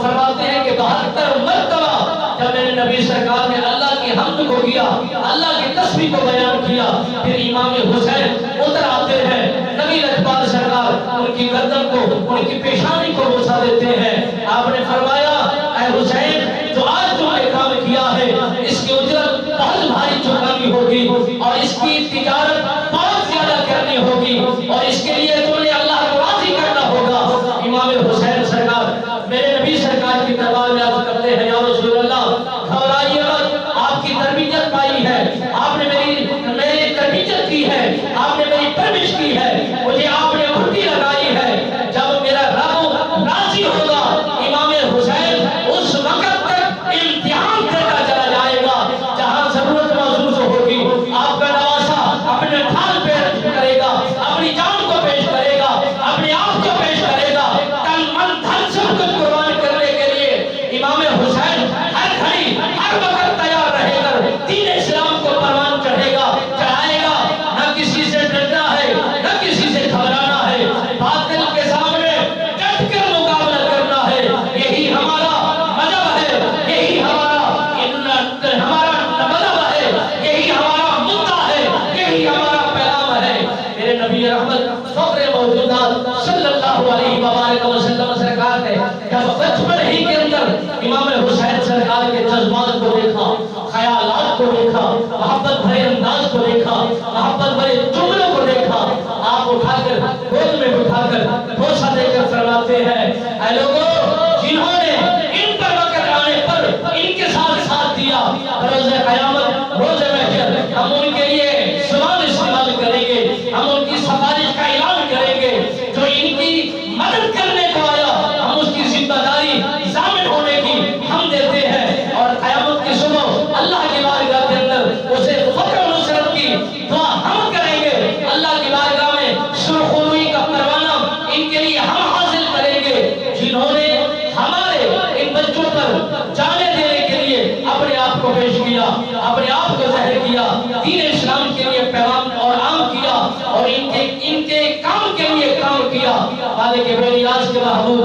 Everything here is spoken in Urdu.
فرماتے ہیں کہ 72 مرتبہ جب میرے نبی سرکار نے اللہ کی حمد کو کیا، اللہ کی تسبیح کو بیان کیا، پھر امام حسین اتر آتے ہیں، نبی لجپال سرکار ان کی گردن کو، ان کی پیشانی کو بوسہ دیتے ہیں۔ آپ نے فرمایا اے حسین، جو آج تم نے کام کیا ہے اس کی اجرت بہت بھاری چکانی ہوگی، اور اس کی تجارت بہت زیادہ کرنی ہوگی، اور اس کے لیے تم نے اللہ کو راضی کرنا ہوگا۔ امام حسین سرکار میرے نبی سرکار کی دربار میں عرض کرتے ہیں یا رسول اللہ گھبرائیے مت، آپ کی تربیت پائی ہے، آپ نے میری تربیت کی ہے، آپ نے میری پرورش کی ہے، مجھے آپ نے مٹی لگائی ہے، جب میرا رب راضی ہوگا امام حسین اس وقت تک امتحان دیتا چلا جائے گا، جہاں ضرورت محسوس ہوگی آپ کا نواسا اپنے ڈھال پیش کرے گا، اپنی جان کو پیش کرے گا، اپنے آپ کو پیش کرے گا، تن من دھن سب کچھ قربان کرنے کے لیے امام حسین ہر گھڑی ہر وقت تیار رہے گا، دین اسلام کو پروان چڑھے گا، چڑھائے گا، نہ کسی سے ڈرنا ہے نہ کسی سے گھبرانا ہے، باطل کے سامنے ڈٹ کر مقابلہ کرنا ہے، یہی ہمارا مذہب ہے، یہی ہمارا مذہب ہے، یہی ہمارا مدعا ہے، یہی ہمارا پیغام ہے۔ میرے نبی رحمت فخر موجودات صلی اللہ علیہ وآلہ وسلم سرکار نے جب بچپن ہی کے اندر امام حسین سرکار کے جذبات کو دیکھا، خیالات کو دیکھا، محبت بھرے انداز کو دیکھا، محبت بھرے جملوں کو دیکھا، آپ اٹھا کر گود میں اٹھا کر بوسہ دے کر فرماتے ہیں اے لوگوں جنہوں نے ان پر وقت آنے پر ان کے ساتھ دیا، روز قیامت روز محشر ہم ان کے لیے زبان استعمال کریں گے، ہم ان کی سفارش کا اعلان کریں گے، جو ان کی مدد کرنے کو آیا ہم اس کی ذمہ داری ضامن ہونے کی ہم دیتے ہیں، اور قیامت کی صبح اللہ کی بارگاہ کے اندر اسے فخر و نصرت کی دعا ہم کریں گے، اللہ کی بارگاہ میں سرخروئی کا پروانہ ان کے لیے ہم حاصل کریں گے، جنہوں نے ہمارے ان بچوں پر جانے دینے کے لیے اپنے آپ کو پیش کیا، اپنے آپ کو ظاہر کیا، دین اسلام کے لیے پیغام اور عام کیا، اور ان کے کام کے لیے کام کیا۔ مالک بیریاض کے محبوب